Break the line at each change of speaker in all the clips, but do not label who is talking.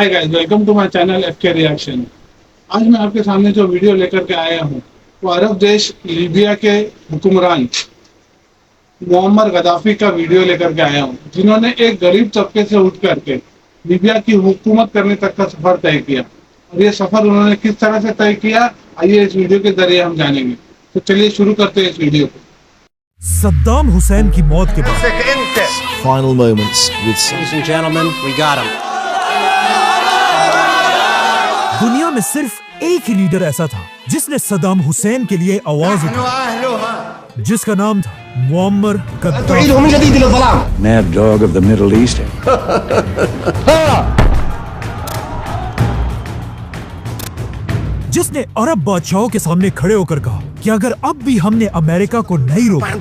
Hi guys, welcome to my channel FK reaction. आज मैं आपके सामने जो वीडियो लेकर के आया हूँ वो अरब देश लीबिया के हुक्मरान मुअम्मर गद्दाफी का वीडियो लेकर के आया हूँ, जिन्होंने एक गरीब तबके से उठ करके लीबिया की हुकूमत करने तक का सफर तय किया। और ये सफर उन्होंने किस तरह से तय किया, आइए इस वीडियो के जरिए हम जानेंगे। तो चलिए शुरू करते हैं इस वीडियो को।
सद्दाम हुसैन की मौत के बाद
Final moments with
Ladies and gentlemen, we got him.
दुनिया में सिर्फ एक ही लीडर ऐसा था जिसने सद्दाम हुसैन के लिए आवाज उठाई, जिसका नाम था Muammar Gaddafi.
Mad dog of the Middle East.
जिसने अरब बादशाहों के सामने खड़े होकर कहा कि अगर अब भी हमने अमेरिका को नहीं रोका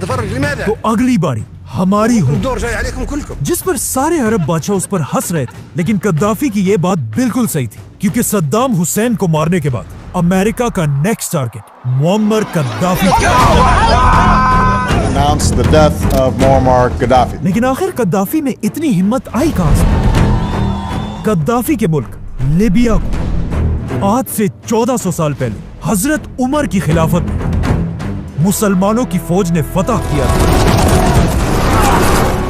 तो अगली बारी हमारी हो। जिस पर सारे अरब बादशाह उस पर हंस रहे थे, लेकिन गद्दाफी की ये बात बिल्कुल सही थी, क्योंकि सद्दाम हुसैन को मारने के बाद अमेरिका का next target Muammar Gaddafi
announced the death of Muammar Gaddafi.
लेकिन आखिर गद्दाफी में इतनी हिम्मत आई कहां से? गद्दाफी के मुल्क लीबिया को आज से 1400 साल पहले हजरत उमर की खिलाफत में मुसलमानों की फौज ने फतह किया था।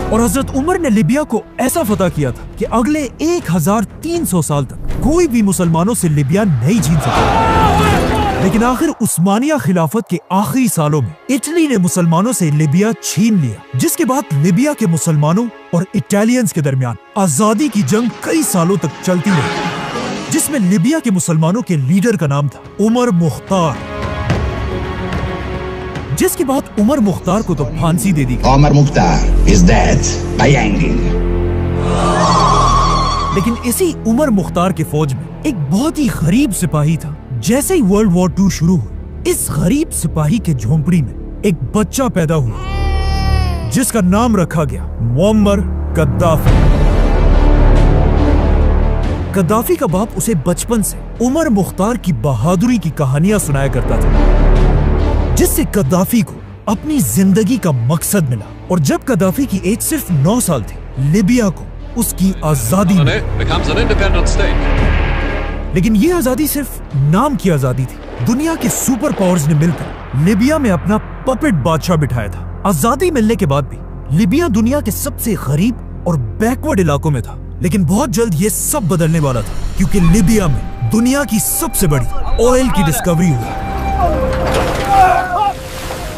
और हजरत उमर ने लीबिया को ऐसा फतह किया था कि अगले 1300 साल तक कोई भी मुसलमानों से लीबिया नहीं जीत सका। लेकिन आखिर उस्मानिया खिलाफत के आखिरी सालों में इटली ने मुसलमानों से लीबिया छीन लिया, जिसके बाद लीबिया के मुसलमानों और इटालियंस के दरमियान आजादी की जंग कई सालों तक चलती रही, जिसमें लीबिया के मुसलमानों के लीडर का नाम था उमर मुख्तार। जिसके बाद उमर मुख्तार को तो फांसी दे दी गई।
Omar Mukhtar is dead by hanging.
लेकिन इसी उमर मुख्तार के फौज में एक बहुत ही गरीब सिपाही था। जैसे ही वर्ल्ड वॉर 2 शुरू हुई, इस गरीब सिपाही के झोंपड़ी में एक बच्चा पैदा हुआ, जिसका नाम रखा गया मुअम्मर गद्दाफी। गद्दाफी का बाप उसे बचपन से उमर मुख्तार की बहादुरी की कहानियां सुनाया करता था, जिससे गद्दाफी को अपनी जिंदगी का मकसद मिला। और जब गद्दाफी की एज सिर्फ 9 साल थी, लीबिया को उसकी आजादी मिली। लेकिन ये आजादी सिर्फ नाम की आजादी थी। दुनिया के सुपर पावर्स ने मिलकर लीबिया में अपना पपेट बादशाह बिठाया था। आजादी मिलने के बाद भी लीबिया दुनिया के सबसे गरीब और बैकवर्ड इलाकों में था। लेकिन बहुत जल्द ये सब बदलने वाला था, क्योंकि लीबिया में दुनिया की सबसे बड़ी ऑयल की डिस्कवरी हुई।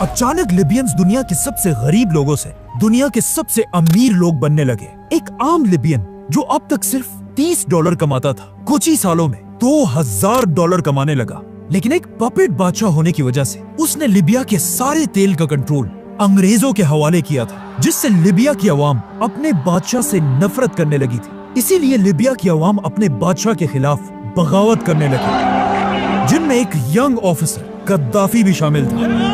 अचानक लिबियंस दुनिया के सबसे गरीब लोगों से दुनिया के सबसे अमीर लोग बनने लगे। एक आम लिबियन जो अब तक सिर्फ $30 कमाता था, कुछ ही सालों में $2000 कमाने लगा। लेकिन एक पपेट बादशाह होने की वजह से उसने लीबिया के सारे तेल का कंट्रोल अंग्रेजों के हवाले किया था, जिससे लीबिया की आवाम अपने बादशाह से नफरत करने लगी थी। इसीलिए लीबिया की आवाम अपने बादशाह के खिलाफ बगावत करने लगी, जिनमें एक यंग ऑफिसर गद्दाफी भी शामिल था।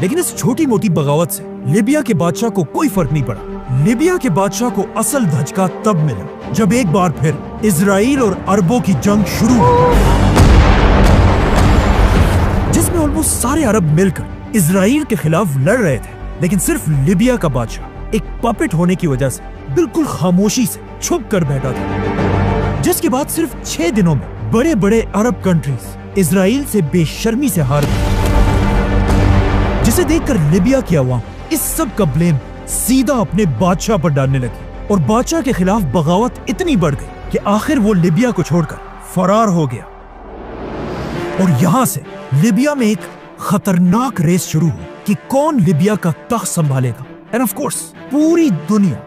लेकिन इस छोटी मोटी बगावत से लीबिया के बादशाह को कोई फर्क नहीं पड़ा। लीबिया के बादशाह को असल धचका तब मिला जब एक बार फिर इजराइल और अरबों की जंग शुरू हुई, जिसमें ऑलमोस्ट सारे अरब मिलकर इजराइल के खिलाफ लड़ रहे थे। लेकिन सिर्फ लीबिया का बादशाह एक पपेट होने की वजह से बिल्कुल खामोशी से छुप कर बैठा था, जिसके बाद सिर्फ 6 दिनों में बड़े बड़े अरब कंट्रीज इजराइल से बेशर्मी से हार गए, जिसे देखकर लीबिया की आवाम इस सब का ब्लेम सीधा अपने बादशाह पर डालने लगी। और बादशाह के खिलाफ बगावत इतनी बढ़ गई कि आखिर वो लीबिया को छोड़कर फरार हो गया। और यहां से लीबिया में एक खतरनाक रेस शुरू हुई कि कौन लीबिया का तख्त संभालेगा। एंड ऑफ कोर्स पूरी दुनिया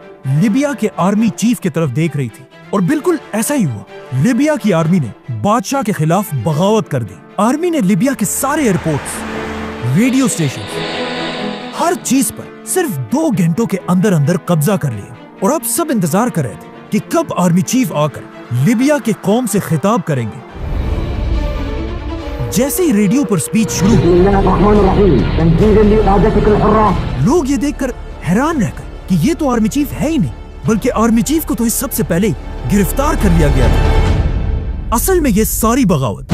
लीबिया के आर्मी चीफ की तरफ देख रही थी। और बिल्कुल ऐसा ही हुआ। लीबिया की आर्मी ने बादशाह के खिलाफ बगावत कर दी। आर्मी ने लीबिया के सारे एयरपोर्ट्स, रेडियो स्टेशन, हर चीज पर सिर्फ 2 घंटों के अंदर अंदर कब्जा कर लिया। और अब सब इंतजार कर रहे थे कि कब आर्मी चीफ आकर लीबिया के कौम से खिताब करेंगे। जैसे ही रेडियो पर स्पीच शुरू हुई, लोग ये देखकर हैरान रह गए कि ये तो आर्मी चीफ है ही नहीं, बल्कि आर्मी चीफ को तो इस सबसे पहले गिरफ्तार कर लिया गया था। असल में ये सारी बगावत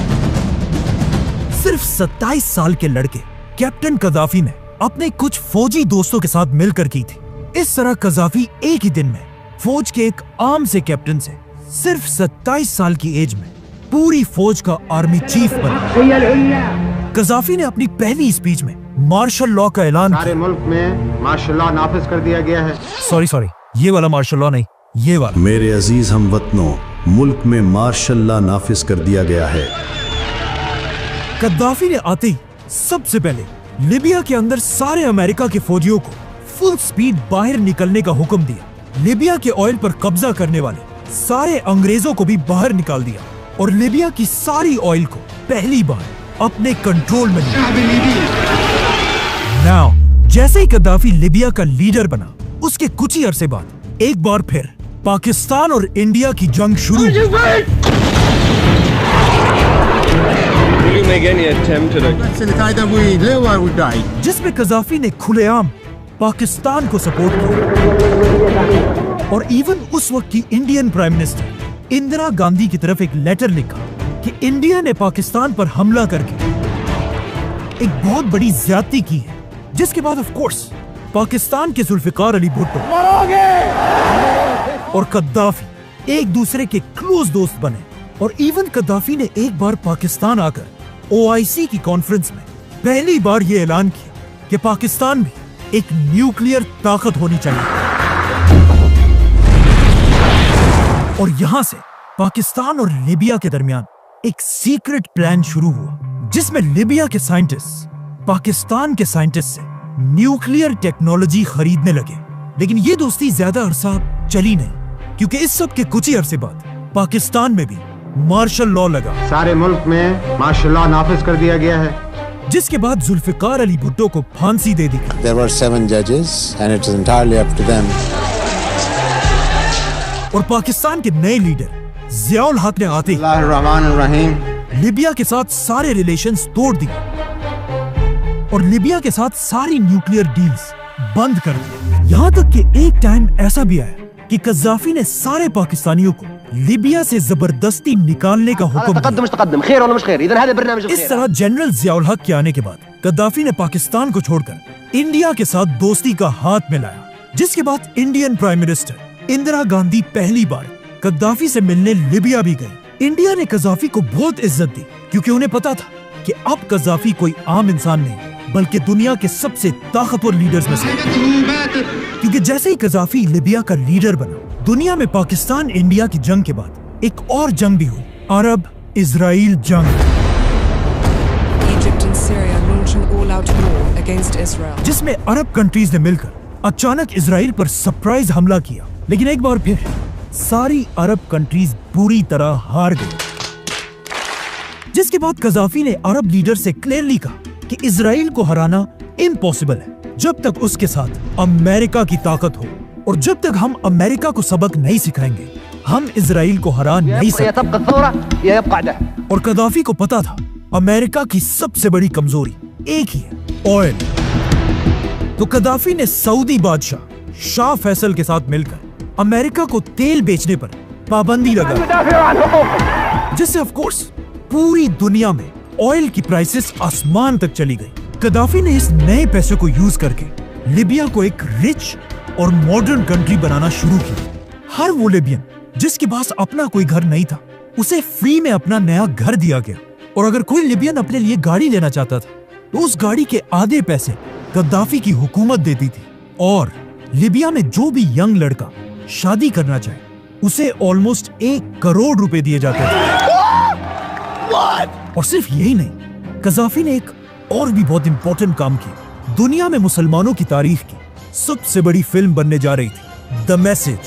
सिर्फ 27 साल के लड़के कैप्टन गद्दाफी ने अपने कुछ फौजी दोस्तों के साथ मिलकर की थी। इस तरह गद्दाफी एक ही दिन में फौज के एक आम से कैप्टन से सिर्फ 27 साल की एज में पूरी फौज का आर्मी चीफ बना। कजाफी ने अपनी पहली स्पीच में मार्शल लॉ का ऐलान
सारे मुल्क में मार्शल लॉ नाफिज कर दिया गया है।
सॉरी, ये वाला मार्शल लॉ नहीं, ये वाला।
मेरे अजीज हमवतनों, मुल्क में मार्शल लॉ नाफिज कर दिया गया है।
कद्दाफी ने आते ही सबसे पहले लीबिया के अंदर सारे अमेरिका के फौजियों को फुल स्पीड बाहर निकलने का हुक्म दिया। लीबिया के ऑयल पर कब्जा करने वाले सारे अंग्रेजों को भी बाहर निकाल दिया और लीबिया की सारी ऑयल को पहली बार अपने कंट्रोल में लिया। नाउ जैसे ही कद्दाफी लीबिया का लीडर बना, उसके कुछ ही अरसे बाद एक बार फिर पाकिस्तान और इंडिया की जंग शुरू हुई। जिसमें कज़ाफी ने खुलेआम पाकिस्तान को सपोर्ट किया और इवन उस वक्त की Indian prime minister Indira Gandhi की तरफ एक लेटर लिखा कि इंडिया ने पाकिस्तान पर हमला करके एक बहुत बड़ी ज्यादती की है। जिसके बाद ऑफ कोर्स पाकिस्तान के जुल्फिकार अली भुट्टो और कद्दाफी एक दूसरे के क्लोज दोस्त बने और इवन कद्दाफी ने एक बार पाकिस्तान आकर OIC की कॉन्फ्रेंस में पहली बार यह ऐलान किया कि पाकिस्तान भी एक न्यूक्लियर ताकत होनी चाहिए। और यहां से पाकिस्तान और लीबिया के दरमियान एक सीक्रेट प्लान शुरू हुआ, जिसमें लीबिया के साइंटिस्ट पाकिस्तान के साइंटिस्ट से न्यूक्लियर टेक्नोलॉजी खरीदने लगे। लेकिन ये दोस्ती ज्यादा अरसा चली नहीं, क्योंकि इस सब के कुछ ही अरसे बाद पाकिस्तान में भी मार्शल लॉ लगा।
सारे मुल्क में मार्शल लॉ नाफिज कर दिया गया है,
जिसके बाद जुल्फिकार अली भुट्टो को फांसी दे दी गई।
There were 7 judges and it is entirely up to them.
और पाकिस्तान के नए लीडर जियाउल हक ने आते ही
रहमान
लीबिया के साथ सारे रिलेशंस तोड़ दिए और लीबिया के साथ सारी न्यूक्लियर डील्स बंद कर दी। यहाँ तक कि एक टाइम ऐसा भी आया कि कज़ाफी ने सारे पाकिस्तानियों को लीबिया से जबरदस्ती निकालने का हुक्म दिया। इस तरह जनरल जियाउल हक के आने के बाद कद्दाफी ने पाकिस्तान को छोड़कर इंडिया के साथ दोस्ती का हाथ मिलाया, जिसके बाद Indian prime minister Indira Gandhi पहली बार कद्दाफी से मिलने लीबिया भी गए। इंडिया ने कज़ाफी को बहुत इज्जत दी, क्योंकि उन्हें पता था कि अब कज़ाफी कोई आम इंसान नहीं बल्कि दुनिया के सबसे ताकतवर लीडर्स में से। क्योंकि जैसे ही कज़ाफी लीबिया का लीडर बना, दुनिया में पाकिस्तान इंडिया की जंग के बाद एक और जंग भी हुई, अरब इजराइल जंग, जिसमें अरब कंट्रीज ने मिलकर अचानक इजराइल पर सरप्राइज हमला किया। लेकिन एक बार फिर सारी अरब कंट्रीज बुरी तरह हार गई, जिसके बाद कज़ाफी ने अरब लीडर से क्लियरली कहा कि इजराइल को हराना इम्पॉसिबल है जब तक उसके साथ अमेरिका की ताकत हो, और जब तक हम अमेरिका को सबक नहीं सिखाएंगे हम इजराइल को हरा नहीं सकते। और कद्दाफी को पता था अमेरिका की सबसे बड़ी कमजोरी एक ही है, ऑयल। तो कद्दाफी ने सऊदी बादशाह शाह फैसल के साथ मिलकर अमेरिका को तेल बेचने पर पाबंदी लगा, जिससे ऑफ कोर्स पूरी दुनिया में ऑयल की प्राइसेस आसमान तक चली गई। कद्दाफी ने इस नए पैसे को यूज करके लीबिया को एक रिच और मॉडर्न कंट्री बनाना शुरू किया। हर वो लीबियन जिसके पास अपना कोई घर नहीं था, उसे फ्री में अपना नया घर दिया गया। और अगर कोई लीबियन अपने लिए गाड़ी लेना चाहता था तो उस गाड़ी के आधे पैसे कद्दाफी की हुकूमत देती थी। और लीबिया में जो भी यंग लड़का शादी करना चाहे उसे ऑलमोस्ट 1 करोड़ रुपए दिए जाते थे। और सिर्फ यही नहीं, कज़ाफी ने एक और भी बहुत इंपॉर्टेंट काम किया। दुनिया में मुसलमानों की तारीख की सबसे बड़ी फिल्म बनने जा रही थी, द मैसेज,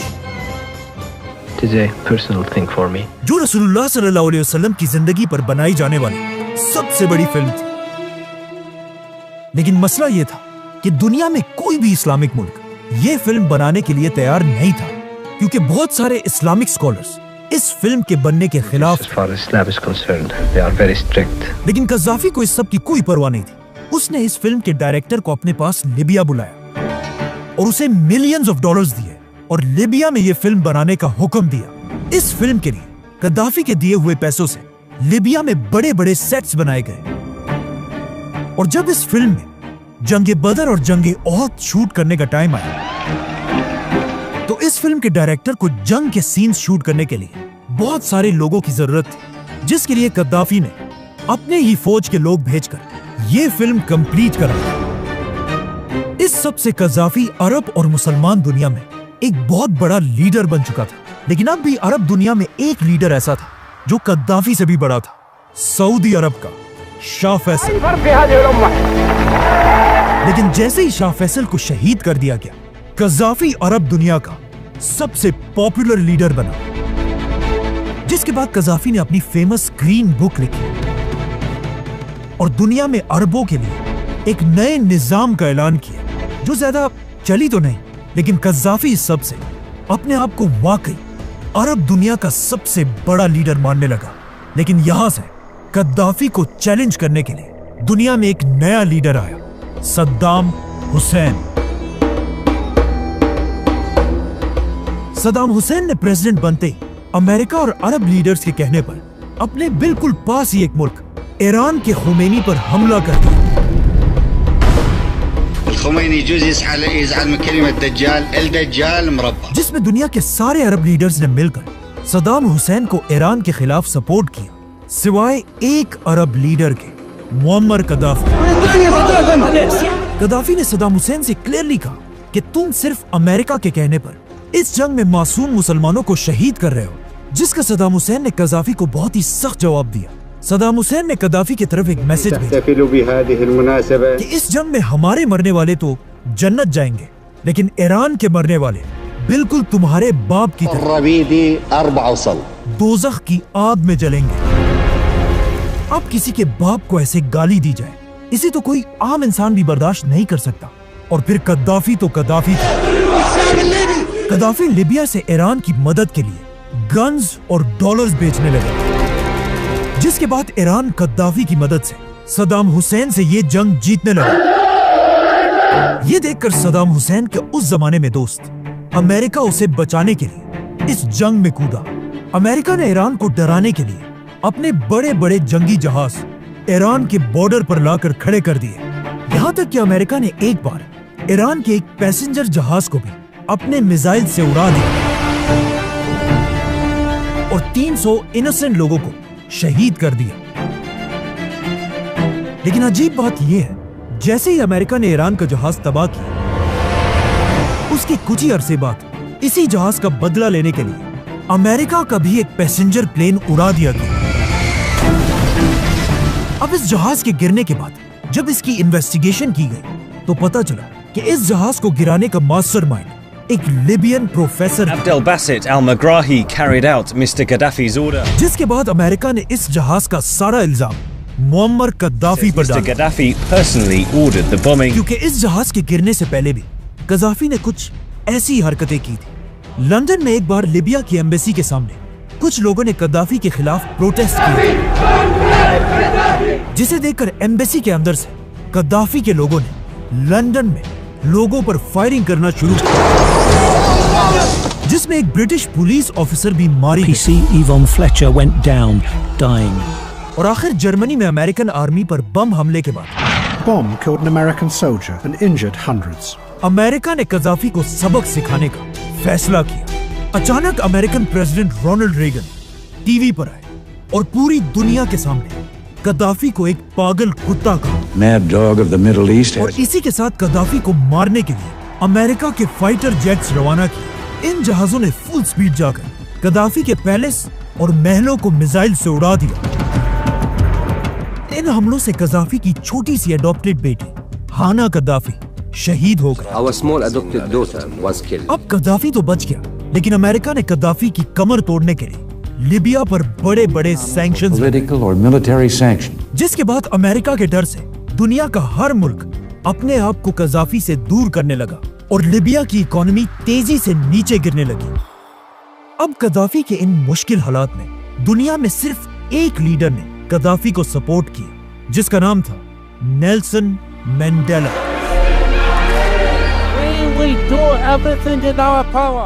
जो रसूलुल्लाह सल्लल्लाहु अलैहि वसल्लम की जिंदगी पर बनाई जाने वाली सबसे बड़ी फिल्म थी। लेकिन मसला यह था कि दुनिया में कोई भी इस्लामिक मुल्क यह फिल्म बनाने के लिए तैयार नहीं था, क्योंकि बहुत सारे इस्लामिक स्कॉलर्स इस फिल्म के बनने के खिलाफ। लेकिन कज़ाफी को इस सब की कोई परवाह नहीं थी। उसने इस फिल्म के डायरेक्टर को अपने पास लीबिया बुलाया और उसे मिलियंस ऑफ डॉलर्स दिए और लीबिया में यह फिल्म बनाने का हुक्म दिया। इस फिल्म के लिए कद्दाफी के दिए हुए पैसों से लीबिया में बड़े बड़े सेट्स बनाए गए। और जब इस फिल्म में जंगे बदर और जंगे ओहद शूट करने का टाइम आया तो तो इस फिल्म के डायरेक्टर को जंग के सीन्स शूट करने के लिए बहुत सारे लोगों की जरूरत थी, जिसके लिए कद्दाफी ने अपने ही फौज के लोग भेजकर ये फिल्म कंप्लीट करा। इस सब से कद्दाफी अरब और मुसलमान दुनिया में एक बहुत बड़ा लीडर बन चुका था। लेकिन अब भी अरब दुनिया में एक लीडर ऐसा था जो कद्दाफी से भी बड़ा था, सऊदी अरब का शाह फैसल। लेकिन जैसे ही शाह फैसल को शहीद कर दिया गया, कद्दाफी अरब दुनिया का सबसे पॉपुलर लीडर बना, जिसके बाद कद्दाफी ने अपनी फेमस ग्रीन बुक लिखी और दुनिया में अरबों के लिए एक नए निजाम का ऐलान किया, जो ज्यादा चली तो नहीं, लेकिन कद्दाफी इस सब से अपने आप को वाकई अरब दुनिया का सबसे बड़ा लीडर मानने लगा। लेकिन यहां से कद्दाफी को चैलेंज करने के लिए दुनिया में एक नया लीडर आया, सद्दाम हुसैन। सद्दाम हुसैन ने प्रेसिडेंट बनते ही अमेरिका और अरब लीडर्स के कहने पर अपने बिल्कुल पास ही एक मुल्क ईरान के खुमैनी पर हमला कर दिया। जिसमें दुनिया के सारे अरब लीडर्स ने मिलकर सद्दाम हुसैन को ईरान के खिलाफ सपोर्ट किया, सिवाय एक अरब लीडर के, मुअम्मर कद्दाफी। कद्दाफी ने सद्दाम हुसैन से क्लियरली कहा कि तुम सिर्फ अमेरिका के कहने पर इस जंग में मासूम मुसलमानों को शहीद कर रहे हो, जिसका सद्दाम हुसैन ने कद्दाफी को बहुत ही सख्त जवाब दिया। सद्दाम हुसैन ने कद्दाफी की तरफ एक मैसेज भेजा कि इस जंग में हमारे मरने वाले तो जन्नत जाएंगे, लेकिन ईरान के मरने वाले बिल्कुल तुम्हारे बाप की तरह दोज़ख की आग में जलेंगे। अब किसी के बाप को ऐसे गाली दी जाए, इसे तो कोई आम इंसान भी बर्दाश्त नहीं कर सकता। और फिर कद्दाफी तो कद्दाफी था। कद्दाफी लीबिया से ईरान की मदद के लिए गन्स और डॉलर्स बेचने लगे, जिसके बाद ईरान कद्दाफी की मदद से सद्दाम हुसैन से ये जंग जीतने लगा। ये देखकर सद्दाम हुसैन के उस जमाने में दोस्त अमेरिका उसे बचाने के लिए इस जंग में कूदा। अमेरिका ने ईरान को डराने के लिए अपने बड़े बड़े जंगी जहाज ईरान के बॉर्डर पर लाकर खड़े कर दिए। यहाँ तक कि अमेरिका ने एक बार ईरान के एक पैसेंजर जहाज को भी अपने मिसाइल से उड़ा दिया और 300 इनोसेंट लोगों को शहीद कर दिया। लेकिन अजीब बात यह है, जैसे ही अमेरिका ने ईरान का जहाज तबाह किया, उसके कुछ ही अरसे बाद इसी जहाज का बदला लेने के लिए अमेरिका का भी एक पैसेंजर प्लेन उड़ा दिया गया। अब इस जहाज के गिरने के बाद जब इसकी इन्वेस्टिगेशन की गई, तो पता चला कि इस जहाज को गिराने का मास्टरमाइंड एक Libyan professor
Abdelbasit al-Megrahi carried out Mr. Gaddafi's order.
जिसके बाद अमेरिका ने इस जहाज का सारा इल्जाम मुअम्मर कद्दाफी पर
Mr.
डाला,
Gaddafi personally ordered the bombing.
क्योंकि इस जहाज के गिरने से पहले भी कद्दाफी ने कुछ ऐसी हरकतें की थी। लंदन में एक बार लिबिया की एम्बेसी के सामने कुछ लोगों ने कद्दाफी के खिलाफ प्रोटेस्ट किया, जिसे देखकर एम्बेसी के अंदर से कद्दाफी के लोगों ने लंदन में लोगों पर फायरिंग करना शुरू किया, जिसमें एक ब्रिटिश पुलिस ऑफिसर भी मारी गई।
PC Yvonne Fletcher went down, dying.
और आखिर जर्मनी में अमेरिकन आर्मी पर बम हमले के बाद
Bomb killed an American soldier and injured hundreds.
America ने कद्दाफी को सबक सिखाने का फैसला किया। अचानक American president Ronald Reagan TV पर आए और पूरी दुनिया के सामने कद्दाफी को एक पागल कुत्ता कहा।
Mad dog of the Middle East.
और इसी के साथ कद्दाफी को मारने के लिए अमेरिका के फाइटर जेट्स रवाना किए। इन जहाजों ने फुल स्पीड जाकर कद्दाफी के पैलेस और महलों को मिसाइल से उड़ा दिया। इन हमलों से कद्दाफी की छोटी सी अडॉप्टेड बेटी हाना कद्दाफी शहीद हो गई।
Our small adopted daughter was killed.
अब कद्दाफी तो बच गया, लेकिन अमेरिका ने कद्दाफी की कमर तोड़ने के लिए लिबिया पर बड़े बड़े sanctions,
Political or military sanctions.
जिसके बाद अमेरिका के डर से दुनिया का हर मुल्क अपने आप को कद्दाफी से दूर करने लगा और लिबिया की इकोनॉमी तेजी से नीचे गिरने लगी। अब कद्दाफी के इन मुश्किल हालात में दुनिया में सिर्फ एक लीडर ने कद्दाफी को सपोर्ट किया, जिसका नाम था नेल्सन मंडेला।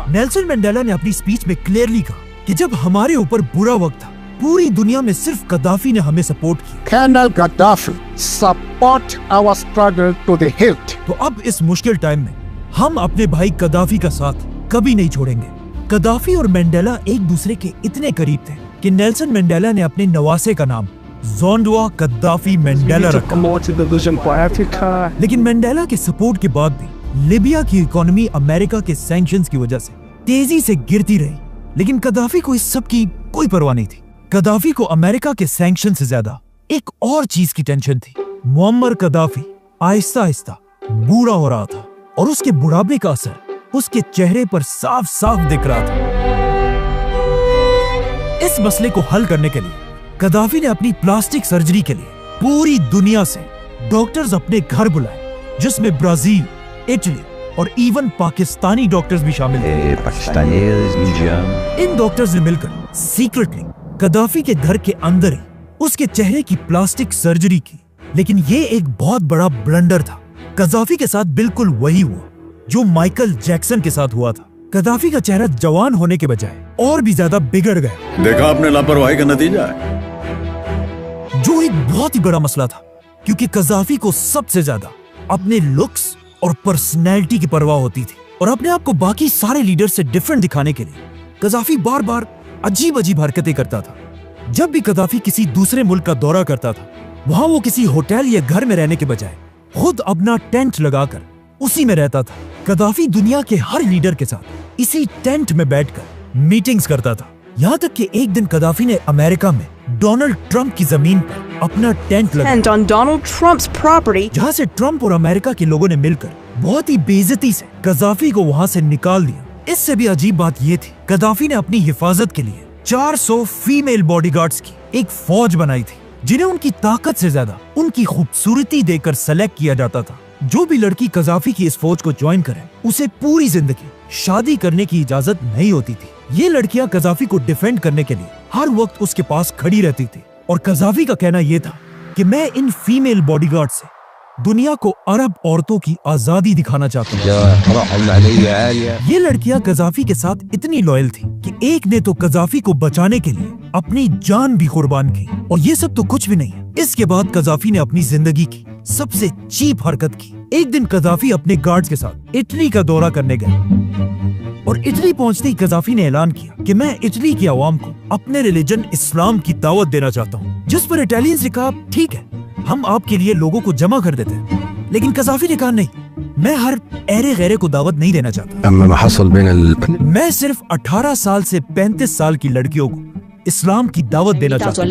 नेल्सन मंडेला ने अपनी स्पीच में क्लियरली कहा कि जब हमारे ऊपर बुरा वक्त था, पूरी दुनिया में सिर्फ कद्दाफी ने हमें सपोर्ट किया।
Colonel Gaddafi support our struggle to the hilt.
तो अब इस मुश्किल टाइम में हम अपने भाई कद्दाफी का साथ कभी नहीं छोड़ेंगे। कदाफी और मंडेला एक दूसरे के इतने करीब थे कि नेल्सन मंडेला ने अपने नवासे का नाम जोंडवा कद्दाफी मंडेला रखा। लेकिन मंडेला के सपोर्ट के बाद भी लीबिया की इकोनॉमी अमेरिका के सैंक्शंस की वजह से तेजी से गिरती रही। लेकिन कदाफी को इस सब की कोई परवाह नहीं थी। कदाफी को अमेरिका के सैंक्शन से ज्यादा एक और चीज की टेंशन थी। मुअम्मर कदाफी आहिस्ता आहिस्ता बूढ़ा हो रहा था और उसके बुढ़ापे का असर उसके चेहरे पर साफ साफ दिख रहा था। इस मसले को हल करने के लिए कदाफी ने अपनी प्लास्टिक सर्जरी के लिए पूरी दुनिया से डॉक्टर्स अपने घर बुलाए, जिसमें ब्राजील, इटली और इवन पाकिस्तानी डॉक्टर्स भी शामिल थे। इन डॉक्टर्स ने मिलकर सीक्रेटली कदाफी के घर के अंदर ही उसके चेहरे की प्लास्टिक सर्जरी की। लेकिन ये एक बहुत बड़ा ब्लंडर था। कदाफी के साथ बिल्कुल वही हुआ जो माइकल जैक्सन के साथ हुआ था। कदाफी का चेहरा जवान होने के बजाय और भी ज्यादा बिगड़ गया।
देखा आपने लापरवाही का नतीजा है,
जो एक बहुत ही बड़ा मसला था, क्योंकि कदाफी को सबसे ज्यादा अपने लुक्स और पर्सनैलिटी की परवाह होती थी और अपने आप को बाकी सारे लीडर से डिफरेंट दिखाने के लिए कदाफी बार बार अजीब अजीब हरकतें करता था। जब भी कदाफी किसी दूसरे मुल्क का दौरा करता था, वहां वो किसी होटल या घर में रहने के बजाय खुद अपना टेंट लगाकर उसी में रहता था। कदाफी दुनिया के हर लीडर के साथ इसी टेंट में बैठकर मीटिंग्स करता था। यहाँ तक कि एक दिन कदाफी ने अमेरिका में डोनाल्ड ट्रंप की जमीन पर अपना टेंट लगाया, जहाँ से ट्रंप और अमेरिका के लोगों ने मिलकर बहुत ही बेइज्जती से कदाफी को वहाँ से निकाल दिया। इससे भी अजीब बात ये थी, कदाफी ने अपनी हिफाजत के लिए 400 फीमेल बॉडीगार्ड्स की एक फौज बनाई थी, जिन्हें उनकी ताकत से ज्यादा उनकी खूबसूरती देकर सेलेक्ट किया जाता था। जो भी लड़की कदाफी की इस फौज को ज्वाइन करे, उसे पूरी जिंदगी शादी करने की इजाजत नहीं होती थी। ये लड़कियां कदाफी को डिफेंड करने के लिए हर वक्त उसके पास खड़ी रहती थी और कदाफी का कहना यह था कि मैं इन फीमेल बॉडीगार्ड से दुनिया को अरब औरतों की आजादी दिखाना चाहता हूँ। ये लड़कियां कदाफी के साथ इतनी लॉयल थी कि एक ने तो कदाफी को बचाने के लिए अपनी जान भी कुर्बान की। और ये सब तो कुछ भी नहीं है। इसके बाद कदाफी ने अपनी जिंदगी की सबसे चीप हरकत की। एक दिन कदाफी अपने गार्ड्स के साथ इटली का दौरा करने गए और इटली पहुंचते ही कदाफी ने ऐलान किया कि मैं इटली की आवाम को अपने रिलीजन इस्लाम की दावत देना चाहता हूँ। जिस पर इटालियंस ने कहा ठीक है, हम आपके लिए लोगों को जमा कर देते हैं। लेकिन कदाफी ने कहा नहीं, मैं हर ऐरे गैरे को दावत नहीं देना चाहता। मैं सिर्फ 18 साल से 35 साल की लड़कियों को इस्लाम की दावत देना चाहता हूँ,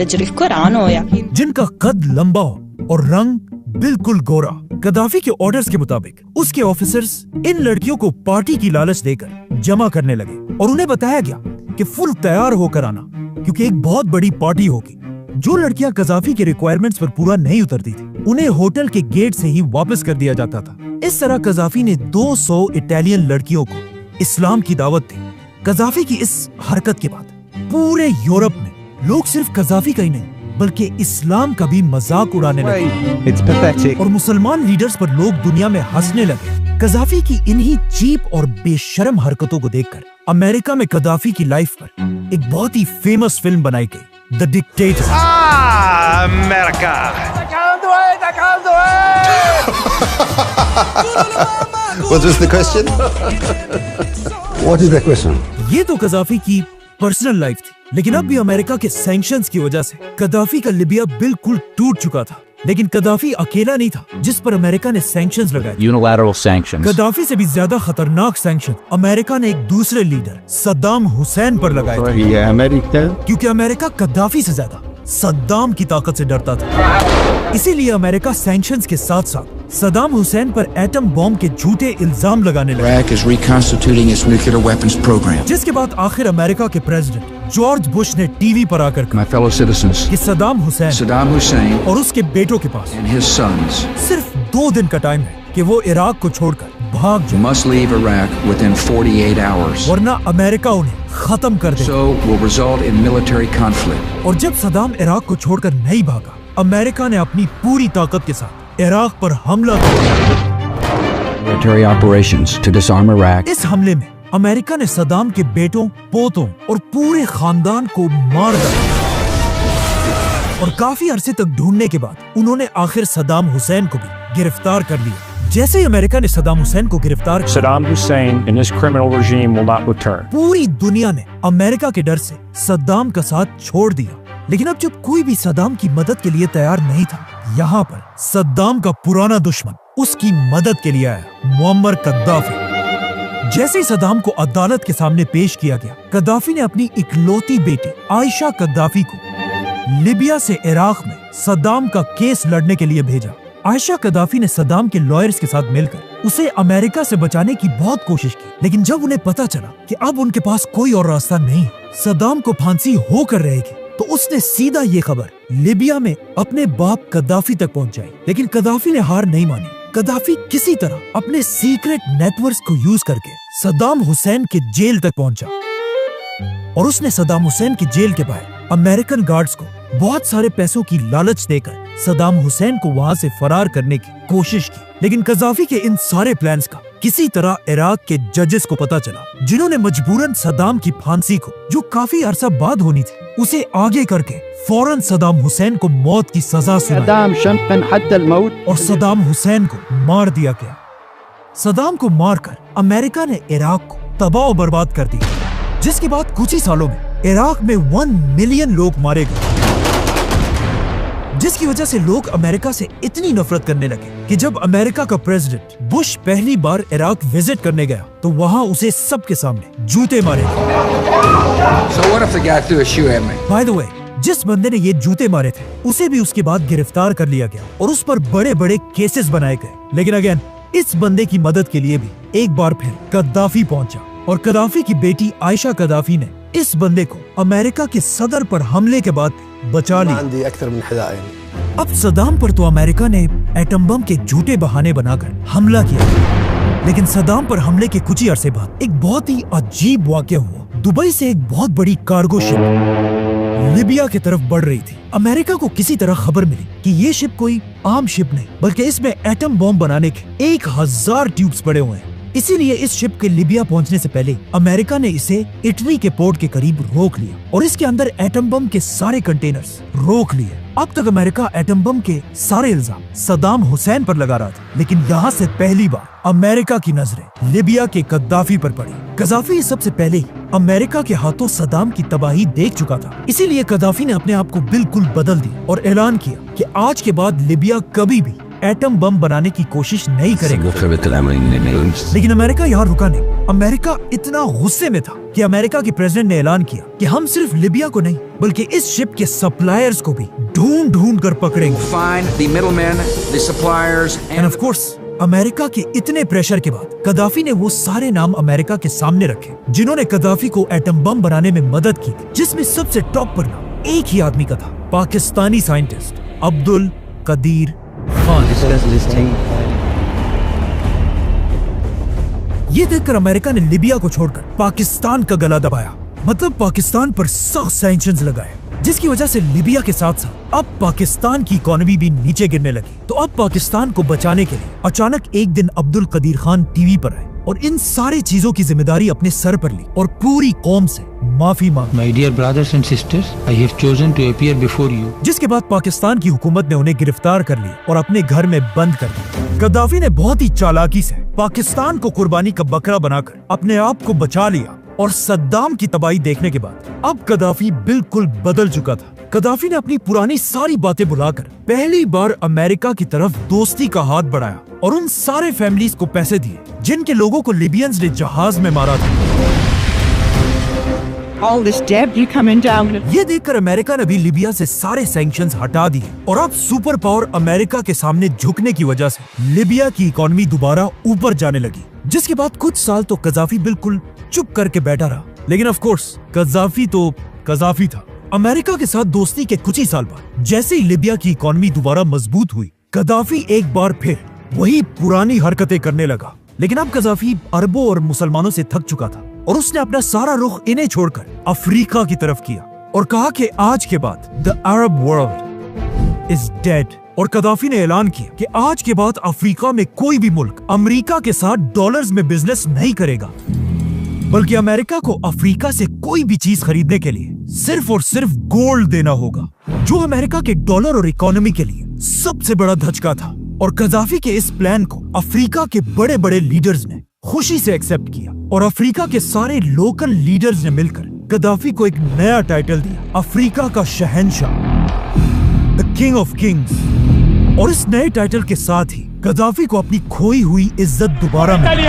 जिनका कद लंबा हो और रंग बिल्कुल गोरा। कदाफी के ऑर्डर्स के मुताबिक उसके ऑफिसर्स इन लड़कियों को पार्टी की लालच देकर जमा करने लगे और उन्हें बताया गया कि फुल तैयार होकर आना, क्योंकि एक बहुत बड़ी पार्टी होगी। जो लड़कियां कदाफी के रिक्वायरमेंट्स पर पूरा नहीं उतरती थी, उन्हें होटल के गेट से ही वापस कर दिया जाता था। इस तरह कदाफी ने 200 इटालियन लड़कियों को इस्लाम की दावत दी। कदाफी की इस हरकत के बाद पूरे यूरोप में लोग सिर्फ कदाफी का ही नहीं बल्कि इस्लाम का भी मजाक उड़ाने लगे और मुसलमान लीडर्स पर लोग दुनिया में हंसने लगे। कदाफी की इन्हीं चीप और बेशर्म हरकतों को देखकर अमेरिका में कदाफी की लाइफ पर एक बहुत ही फेमस फिल्म बनाई गई, the dictator.
America.
What is the question? What is the question?
ये तो कदाफी की पर्सनल लाइफ थी, लेकिन अब भी अमेरिका के सैंक्शंस की वजह से कदाफी का लीबिया बिल्कुल टूट चुका था। लेकिन कदाफी अकेला नहीं था जिस पर अमेरिका ने सैंक्शंस लगाए।
Unilateral sanctions.
कदाफी से भी ज्यादा खतरनाक सैंक्शन अमेरिका ने एक दूसरे लीडर सद्दाम हुसैन पर लगाए थे, क्योंकि अमेरिका कदाफी से ज्यादा सद्दाम की ताकत से डरता था। इसीलिए अमेरिका सैंक्शंस के साथ साथ सद्दाम हुसैन पर एटम बॉम्ब के झूठे इल्जाम लगाने लगा, जिसके बाद आखिर अमेरिका के प्रेसिडेंट जॉर्ज बुश ने टीवी पर आकर कहा कि सद्दाम हुसैन और उसके बेटों के पास सिर्फ 2 दिन का टाइम है कि वो इराक को छोड़कर भाग जाए, वरना अमेरिका उन्हें खत्म कर देगा। और जब सद्दाम इराक को छोड़कर नहीं भागा, अमेरिका ने अपनी पूरी ताकत के साथ इराक पर हमला किया।
Military operations to disarm Iraq.
इस हमले में अमेरिका ने सद्दाम के बेटों, पोतों और पूरे खानदान को मार डाला और काफी अरसे तक ढूंढने के बाद उन्होंने आखिर सद्दाम हुसैन को भी गिरफ्तार कर लिया। जैसे ही अमेरिका ने सद्दाम हुसैन को गिरफ्तार किया,
Saddam Hussein and his criminal regime will not return.
पूरी दुनिया ने अमेरिका के डर से सद्दाम का साथ छोड़ दिया। लेकिन अब जब कोई भी सद्दाम की मदद के लिए तैयार नहीं था, यहाँ पर सद्दाम का पुराना दुश्मन उसकी मदद के लिए आया, मुअम्मर कद्दाफी। जैसे ही सद्दाम को अदालत के सामने पेश किया गया, कद्दाफी ने अपनी इकलौती बेटी आयशा कद्दाफी को लिबिया से इराक में सद्दाम का केस लड़ने के लिए भेजा। आयशा कद्दाफी ने सद्दाम के लॉयर्स के साथ मिलकर उसे अमेरिका से बचाने की बहुत कोशिश की, लेकिन जब उन्हें पता चला कि अब उनके पास कोई और रास्ता नहीं, सद्दाम को फांसी होकर रहेगी, तो उसने सीधा ये खबर लिबिया में अपने बाप कद्दाफी तक पहुंचाई। लेकिन कद्दाफी ने हार नहीं मानी। कद्दाफी किसी तरह अपने सीक्रेट नेटवर्क्स को यूज करके सद्दाम हुसैन के जेल तक पहुंचा और उसने सद्दाम हुसैन की जेल के बाहर अमेरिकन गार्ड्स को बहुत सारे पैसों की लालच देकर सद्दाम हुसैन को वहां से फरार करने की कोशिश की। लेकिन कद्दाफी के इन सारे प्लान्स का किसी तरह इराक के जजेस को पता चला, जिन्होंने मजबूरन सद्दाम की फांसी को, जो काफी अरसा बाद होनी थी, उसे आगे करके फौरन सद्दाम हुसैन को मौत की सजा सुनाई और सद्दाम हुसैन को मार दिया गया। सद्दाम को मारकर अमेरिका ने इराक को तबाह बर्बाद कर दिया, जिसके बाद कुछ ही सालों में इराक में 1 मिलियन लोग मारे गए, जिसकी वजह से लोग अमेरिका से इतनी नफरत करने लगे कि जब अमेरिका का प्रेसिडेंट बुश पहली बार इराक विजिट करने गया तो वहां उसे सबके सामने जूते मारे गए। बाय द वे, जिस बंदे ने ये जूते मारे थे उसे भी उसके बाद गिरफ्तार कर लिया गया और उस पर बड़े बड़े केसेस बनाए गए। लेकिन अगेन, इस बंदे की मदद के लिए भी एक बार फिर कद्दाफी पहुंचा और कद्दाफी की बेटी आयशा कद्दाफी ने इस बंदे को अमेरिका के सदर पर हमले के बाद बचा लिया। अब सद्दाम पर तो अमेरिका ने एटम बम के झूठे बहाने बनाकर हमला किया, लेकिन सद्दाम पर हमले के कुछ ही अरसे बाद एक बहुत ही अजीब वाकया हुआ। दुबई से एक बहुत बड़ी कार्गो शिप लिबिया की तरफ बढ़ रही थी। अमेरिका को किसी तरह खबर मिली कि ये शिप कोई आम शिप नहीं, बल्कि इसमें एटम बम बनाने के 1000 ट्यूब्स पड़े हुए हैं। इसीलिए इस शिप के लिबिया पहुंचने से पहले अमेरिका ने इसे इटली के पोर्ट के करीब रोक लिया और इसके अंदर एटम बम के सारे कंटेनर्स रोक लिए। अब तक अमेरिका एटम बम के सारे इल्जाम सद्दाम हुसैन पर लगा रहा था, लेकिन यहाँ से पहली बार अमेरिका की नजरें लिबिया के कद्दाफी पर पड़ी। कद्दाफी सबसे पहले ही अमेरिका के हाथों सद्दाम की तबाही देख चुका था, इसीलिए कद्दाफी ने अपने आप को बिल्कुल बदल दिया और ऐलान किया कि आज के बाद लिबिया कभी भी एटम बम बनाने की कोशिश नहीं करेगा। लेकिन अमेरिका यहाँ रुका नहीं। अमेरिका इतना गुस्से में था कि अमेरिका के प्रेसिडेंट ने ऐलान किया कि हम सिर्फ लिबिया को नहीं बल्कि इस शिप के सप्लायर्स को भी ढूंढ कर पकड़ेंगे। एंड ऑफ कोर्स, अमेरिका के इतने प्रेशर के बाद कद्दाफी ने वो सारे नाम अमेरिका के सामने रखे जिन्होंने कद्दाफी को एटम बम बनाने में मदद की, जिसमें सबसे टॉप पर नाम एक ही आदमी का था, पाकिस्तानी साइंटिस्ट अब्दुल कदीर खान। ये देखकर अमेरिका ने लिबिया को छोड़कर पाकिस्तान का गला दबाया, मतलब पाकिस्तान पर सख्त सैंक्शंस लगाए, जिसकी वजह से लिबिया के साथ साथ अब पाकिस्तान की इकोनॉमी भी नीचे गिरने लगी। तो अब पाकिस्तान को बचाने के लिए अचानक एक दिन अब्दुल कदीर खान टीवी पर आए और इन सारी चीजों की जिम्मेदारी अपने सर पर ली और पूरी कौम से माफी मांगी।
My dear brothers and sisters, I have chosen to appear before you.
जिसके बाद पाकिस्तान की हुकूमत ने उन्हें गिरफ्तार कर लिया और अपने घर में बंद कर दिया। कद्दाफी ने बहुत ही चालाकी से पाकिस्तान को कुर्बानी का बकरा बनाकर अपने आप को बचा लिया और सद्दाम की तबाही देखने के बाद अब कद्दाफी बिल्कुल बदल चुका था। कद्दाफी ने अपनी पुरानी सारी बातें भुलाकर पहली बार अमेरिका की तरफ दोस्ती का हाथ बढ़ाया और उन सारे फैमिलीज को पैसे दिए जिनके लोगों को लिबियंस ने जहाज में मारा था।
All this debris coming down.
ये देखकर अमेरिका ने भी लिबिया से सारे सैंक्शंस हटा दिए और अब सुपर पावर अमेरिका के सामने झुकने की वजह से लिबिया की इकोनॉमी दोबारा ऊपर जाने लगी। जिसके बाद कुछ साल तो कद्दाफी बिल्कुल चुप करके बैठा रहा, लेकिन ऑफ कोर्स कद्दाफी तो कद्दाफी था। अमेरिका के साथ दोस्ती के कुछ ही साल बाद जैसे ही लिबिया की इकोनॉमी दोबारा मजबूत हुई, कद्दाफी एक बार फिर वही पुरानी हरकतें करने लगा। लेकिन अब कद्दाफी अरबों और मुसलमानों से थक चुका था और उसने अपना सारा रुख इन्हें छोड़कर अफ्रीका की तरफ किया और कहा कि आज के बाद the Arab world is dead. और कद्दाफी ने ऐलान किया कि आज के बाद अफ्रीका में कोई भी मुल्क अमेरिका के साथ डॉलर्स में बिजनेस नहीं करेगा, बल्कि अमेरिका को अफ्रीका से कोई भी चीज खरीदने के लिए सिर्फ और सिर्फ गोल्ड देना होगा, जो अमेरिका के डॉलर और इकोनॉमी के लिए सबसे बड़ा धचका था। और गद्दाफी के इस प्लान को अफ्रीका के बड़े बड़े लीडर्स ने खुशी से एक्सेप्ट किया और अफ्रीका के सारे लोकल लीडर्स ने मिलकर गद्दाफी को एक नया टाइटल दिया, अफ्रीका का शहंशाह, द किंग ऑफ किंग्स। और इस नए टाइटल के साथ ही गद्दाफी को अपनी खोई हुई इज्जत दोबारा मिली,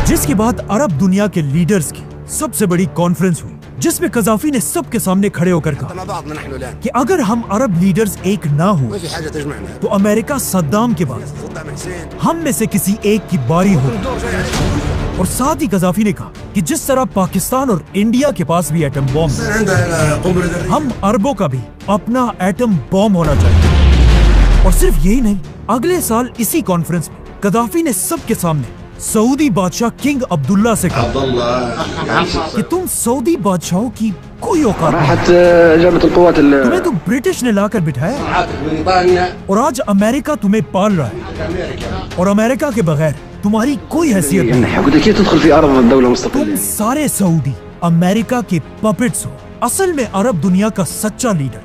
जिसके बाद अरब दुनिया के लीडर्स की सबसे बड़ी कॉन्फ्रेंस हुई, जिसमें गद्दाफी ने सबके सामने खड़े होकर कहा कि अगर हम अरब लीडर्स एक ना हो तो अमेरिका सद्दाम के बाद हम में से किसी एक की बारी हो। और साथ ही गद्दाफी ने कहा कि जिस तरह पाकिस्तान और इंडिया के पास भी एटम बॉम्ब है, हम अरबों का भी अपना एटम बॉम्ब होना चाहिए। और सिर्फ यही नहीं, अगले साल इसी कॉन्फ्रेंस में गद्दाफी ने सबके सामने सऊदी बादशाह किंग अब्दुल्ला से कहा कि तुम सऊदी बादशाहों की कोई औकात नहीं, तुम्हें तो ब्रिटिश ने लाकर बिठाया और आज अमेरिका तुम्हें पाल रहा है और अमेरिका के बगैर तुम्हारी कोई हैसियत नहीं। तुम सारे सऊदी अमेरिका के पपेट्स हो। असल में अरब दुनिया का सच्चा लीडर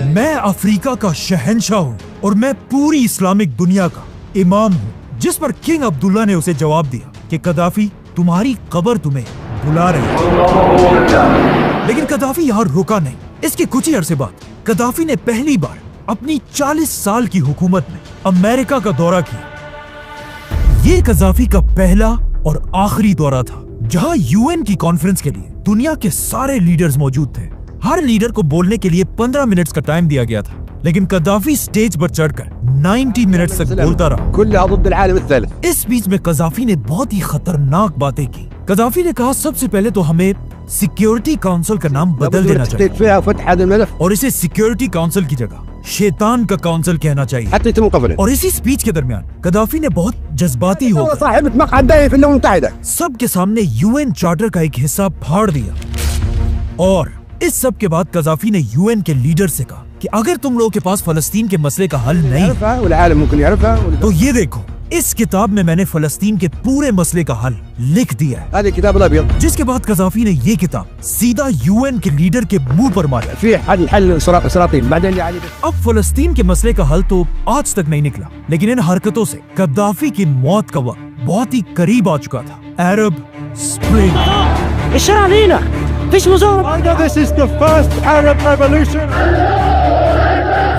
मैं अफ्रीका का शहंशाह हूँ और मैं पूरी इस्लामिक दुनिया का इमाम हूँ। जिस पर किंग अब्दुल्ला ने उसे जवाब दिया कि गद्दाफी तुम्हारी कब्र तुम्हें बुला रही है। लेकिन गद्दाफी यहाँ रुका नहीं। इसके कुछ ही अरसे बाद गद्दाफी ने पहली बार अपनी 40 साल की हुकूमत में अमेरिका का दौरा किया। ये गद्दाफी का पहला और आखिरी दौरा था जहां यूएन की कॉन्फ्रेंस के लिए दुनिया के सारे लीडर्स मौजूद थे। हर लीडर को बोलने के लिए 15 मिनट्स का टाइम दिया गया था, लेकिन गद्दाफी स्टेज पर चढ़कर 90 मिनट्स तक बोलता रहा। इस बीच में गद्दाफी ने बहुत ही खतरनाक बातें की। गद्दाफी ने कहा सबसे पहले तो हमें सिक्योरिटी काउंसिल का नाम बदल देना चाहिए और इसे सिक्योरिटी काउंसिल की जगह शैतान का काउंसिल कहना चाहिए। और इसी स्पीच के दरमियान गद्दाफी ने बहुत जज्बाती होकर सबके सामने यूएन चार्टर का एक हिस्सा फाड़ दिया। और इस सब के बाद गद्दाफी ने यूएन के लीडर से कहा कि अगर तुम लोगों के पास फलस्तीन के मसले का हल नहीं तो ये देखो, इस किताब में मैंने फलस्तीन के पूरे मसले का हल लिख दिया है। जिसके बाद गद्दाफी ने ये किताब सीधा यूएन के लीडर के मुंह पर मारी। अब फलस्तीन के मसले का हल तो आज तक नहीं निकला, लेकिन इन हरकतों से गद्दाफी की मौत का वक्त बहुत ही करीब आ चुका था। अरब स्प्रिंग।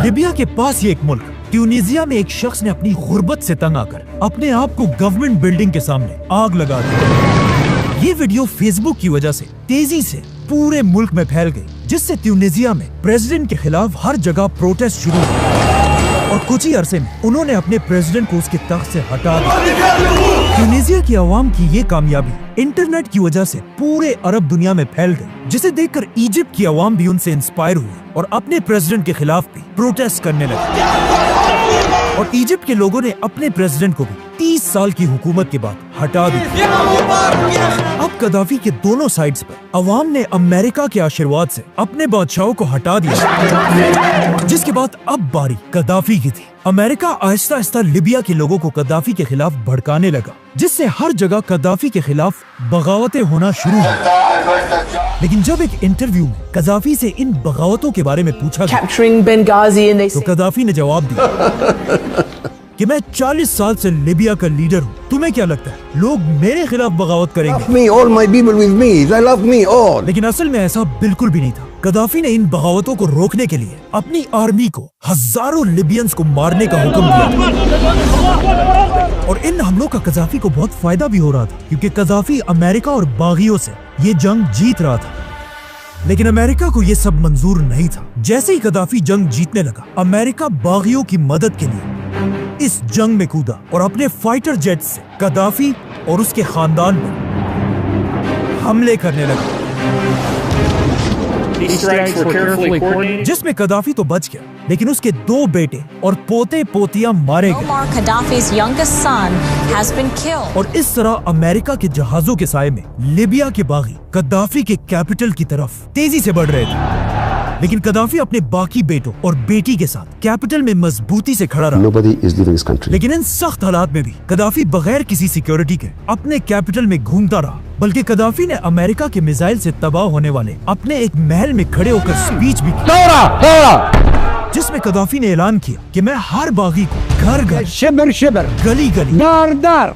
लीबिया के पास ये एक मुल्क ट्यूनीजिया में एक शख्स ने अपनी गुर्बत से तंग आकर अपने आप को गवर्नमेंट बिल्डिंग के सामने आग लगा दी। ये वीडियो फेसबुक की वजह से तेजी से पूरे मुल्क में फैल गई, जिससे ट्यूनीजिया में प्रेसिडेंट के खिलाफ हर जगह प्रोटेस्ट शुरू हुए और कुछ ही अरसे में उन्होंने अपने प्रेसिडेंट को उसके तख्त से हटा दिया। ट्यूनीजिया की आवाम की ये कामयाबी इंटरनेट की वजह से पूरे अरब दुनिया में फैल गई, जिसे देखकर इजिप्ट की आवाम भी उनसे इंस्पायर हुई और अपने प्रेसिडेंट के खिलाफ भी प्रोटेस्ट करने लगे। और इजिप्ट के लोगों ने अपने प्रेसिडेंट को भी 30 साल की हुकूमत के बाद हटा दिया। अब गद्दाफी के दोनों साइड्स पर अवाम ने अमेरिका के आशीर्वाद से अपने बादशाहों को हटा दिया, जिसके बाद अब बारी गद्दाफी की थी। अमेरिका आहिस्ता आहिस्ता लिबिया के लोगों को गद्दाफी के खिलाफ भड़काने लगा, जिससे हर जगह गद्दाफी के खिलाफ बगावतें होना शुरू हुई। लेकिन जब एक इंटरव्यू में गद्दाफी से इन बगावतों के बारे में पूछा गया तो गद्दाफी ने जवाब दिया कि मैं 40 साल से लिबिया का लीडर हूँ, तुम्हें क्या लगता है लोग मेरे खिलाफ बगावत करेंगे? लेकिन असल में ऐसा बिल्कुल भी नहीं था। गद्दाफी ने इन बगावतों को रोकने के लिए अपनी आर्मी को हजारों लिबियंस को मारने का हुक्म दिया और इन हमलों का गद्दाफी को बहुत फायदा भी हो रहा था, क्योंकि गद्दाफी अमेरिका और बागियों से ये जंग जीत रहा था। लेकिन अमेरिका को ये सब मंजूर नहीं था। जैसे ही गद्दाफी जंग जीतने लगा, अमेरिका बागियों की मदद के लिए इस जंग में कूदा और अपने फाइटर जेट से गद्दाफी और उसके खानदान पर हमले करने लगा, जिसमें गद्दाफी तो बच गया, लेकिन उसके 2 बेटे और पोते पोतियां मारे गए। और इस तरह अमेरिका के जहाजों के साए में लिबिया के बागी गद्दाफी के कैपिटल की तरफ तेजी से बढ़ रहे थे। लेकिन गद्दाफी अपने बाकी बेटों और बेटी के साथ कैपिटल में मजबूती से खड़ा रहा। लेकिन इन सख्त हालात में भी गद्दाफी बगैर किसी सिक्योरिटी के अपने कैपिटल में घूमता रहा। बल्कि गद्दाफी ने अमेरिका के मिसाइल से तबाह होने वाले अपने एक महल में खड़े होकर स्पीच भी की, जिसमें कदाफी ने ऐलान किया कि मैं हर बागी को घर घर,
शिबर शिबर,
गली गली,
दार दार,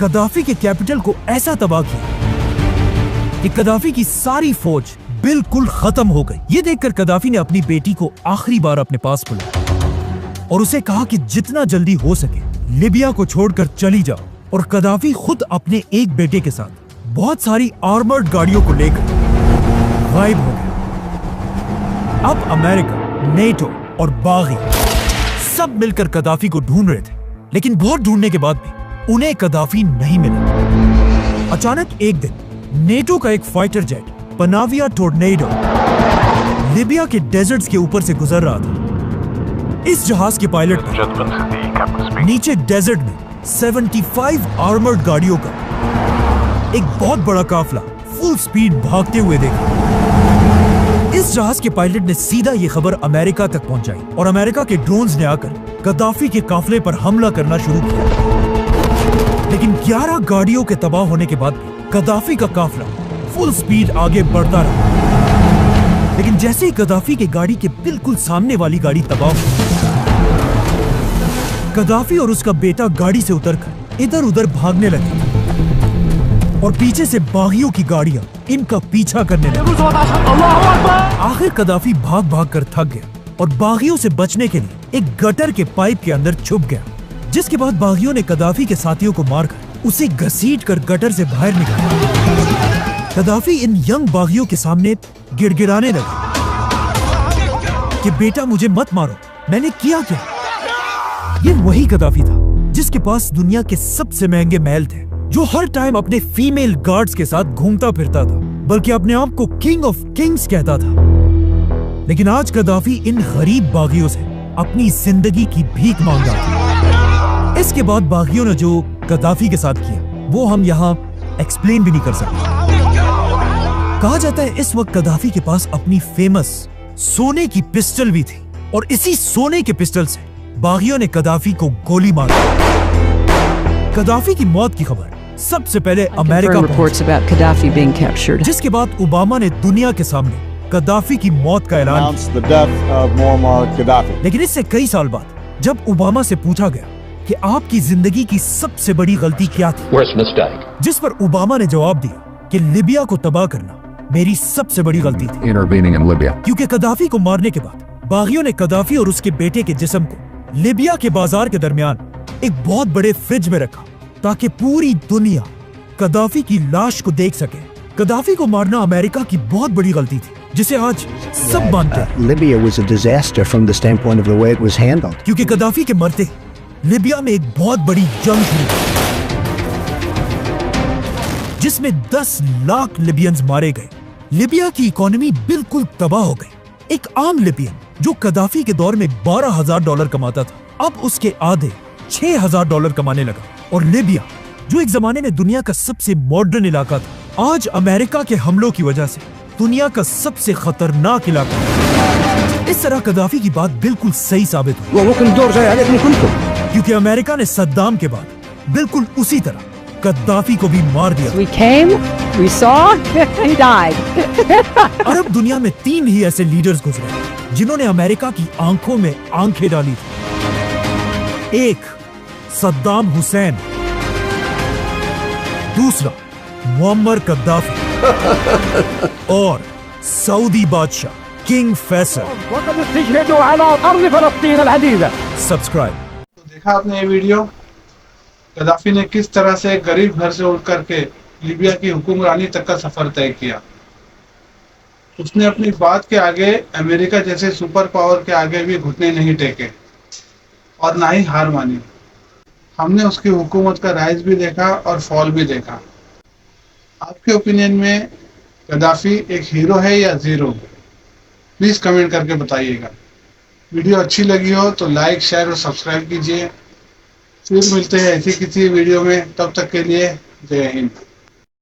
कदाफी के कैपिटल को ऐसा तबाह किया कि कदाफी की सारी फौज बिल्कुल खत्म हो गई। ये देखकर कदाफी ने अपनी बेटी को आखिरी बार अपने पास बुलाया और उसे कहा कि जितना जल्दी हो सके लीबिया को छोड़कर चली जाओ। और कदाफी खुद अपने एक बेटे के साथ बहुत सारी आर्मर्ड गाड़ियों को लेकर गायब हो गया। अब अमेरिका, नेटो और बागी सब मिलकर कदाफी को ढूंढ रहे थे, लेकिन बहुत ढूंढने के बाद भी उन्हें कदाफी नहीं मिला। अचानक एक दिन नेटो का एक फाइटर जेट पनाविया टोर्नेडो लीबिया के डेजर्ट्स के ऊपर से गुजर रहा था। इस जहाज के पायलट ने नीचे डेजर्ट में 75 आर्मर्ड गाड़ियों का एक बहुत बड़ा काफला फुल स्पीड भागते हुए देखा। इस जहाज के पायलट ने सीधा ये खबर अमेरिका तक पहुंचाई और अमेरिका के ड्रोन्स ने आकर कदाफी के काफले पर हमला करना शुरू किया। लेकिन 11 गाड़ियों के तबाह होने के बाद कदाफी का काफला फुल स्पीड आगे बढ़ता रहा। लेकिन जैसे ही कदाफी की गाड़ी के बिल्कुल सामने वाली गाड़ी तबाह हुई, कदाफी और उसका बेटा गाड़ी से उतरकर इधर उधर भागने लगे और पीछे से बागियों की गाड़ियां इनका पीछा करने लगी। आखिर कदाफी भाग भाग कर थक गया और बागियों से बचने के लिए एक गटर के पाइप के अंदर छुप गया, जिसके बाद बागियों ने कदाफी के साथियों को मारकर उसे घसीट कर गटर से बाहर निकाला। कदाफी इन यंग बागियों के सामने गिड़गिड़ाने लगा कि बेटा मुझे मत मारो, मैंने किया क्या। ये वही कदाफी था जिसके पास दुनिया के सबसे महंगे महल थे, जो हर टाइम अपने फीमेल गार्ड्स के साथ घूमता फिरता था, बल्कि अपने आप को किंग ऑफ किंग्स कहता था। लेकिन आज कदाफी इन गरीब बागियों से अपनी जिंदगी की भीख मांग रहा था। इसके बाद बागियों ने जो कदाफी के साथ किया वो हम यहाँ एक्सप्लेन भी नहीं कर सकते। कहा जाता है इस वक्त कदाफी के पास अपनी फेमस सोने की पिस्टल भी थी और इसी सोने के पिस्टल से बागियों ने कदाफी को गोली मार दी। कदाफी की मौत की खबर सबसे पहले अमेरिका पहुंची, जिसके बाद ओबामा ने दुनिया के सामने कदाफी की मौत का ऐलान किया। लेकिन इससे कई साल बाद जब ओबामा से पूछा गया कि आपकी जिंदगी की सबसे बड़ी गलती क्या थी, जिस पर ओबामा ने जवाब दिया कि लीबिया को तबाह करना मेरी सबसे बड़ी गलती थी, क्योंकि कदाफी को मारने के बाद बागियों ने कदाफी और उसके बेटे के जिस्म को लीबिया के बाजार के दरमियान एक बहुत बड़े फ्रिज में रखा ताकि पूरी दुनिया कदाफी की लाश को देख सके। कदाफी को मारना अमेरिका की बहुत बड़ी गलती थी, जिसे आज सब मानते हैं।
Libya was a disaster from the standpoint of the way it was handled.
क्योंकि कदाफी के मरते लीबिया में एक बहुत बड़ी जंग हुई जिसमें 10 लाख लिबियंस मारे गए। लीबिया की इकोनॉमी बिल्कुल तबाह हो गई। एक आम लिबियन जो कदाफी के दौर में $12,000 कमाता था, अब उसके आधे $6,000 कमाने लगा। और लीबिया जो एक जमाने में दुनिया का सबसे मॉडर्न इलाका था, आज अमेरिका के हमलों की वजह से दुनिया का सबसे खतरनाक इलाका है। इस तरह कदाफी की बात बिल्कुल सही साबित हुई, क्योंकि अमेरिका ने सद्दाम के बाद बिल्कुल उसी तरह कद्दाफी को भी मार दिया।
We came, we saw, he died.
अरब दुनिया में 3 ही ऐसे लीडर्स गुजरे जिन्होंने अमेरिका की आंखों में आंखें डाली थी। एक सद्दाम हुसैन, दूसरा मुअम्मर कद्दाफी और सऊदी बादशाह किंग फैसल। सब्सक्राइब।
तो देखा आपने ये वीडियो, कदाफी ने किस तरह से गरीब घर से उठ करके लीबिया की हुक्मरानी तक का सफर तय किया। उसने अपनी बात के आगे अमेरिका जैसे सुपर पावर के आगे भी घुटने नहीं टेके और ना ही हार मानी। हमने उसकी हुकूमत का राइज भी देखा और फॉल भी देखा। आपके ओपिनियन में कदाफी एक हीरो है या जीरो? प्लीज कमेंट करके बताइएगा। वीडियो अच्छी लगी हो तो लाइक, शेयर और सब्सक्राइब कीजिए। फिर मिलते हैं ऐसी किसी वीडियो में, तब तक के लिए जय हिंद।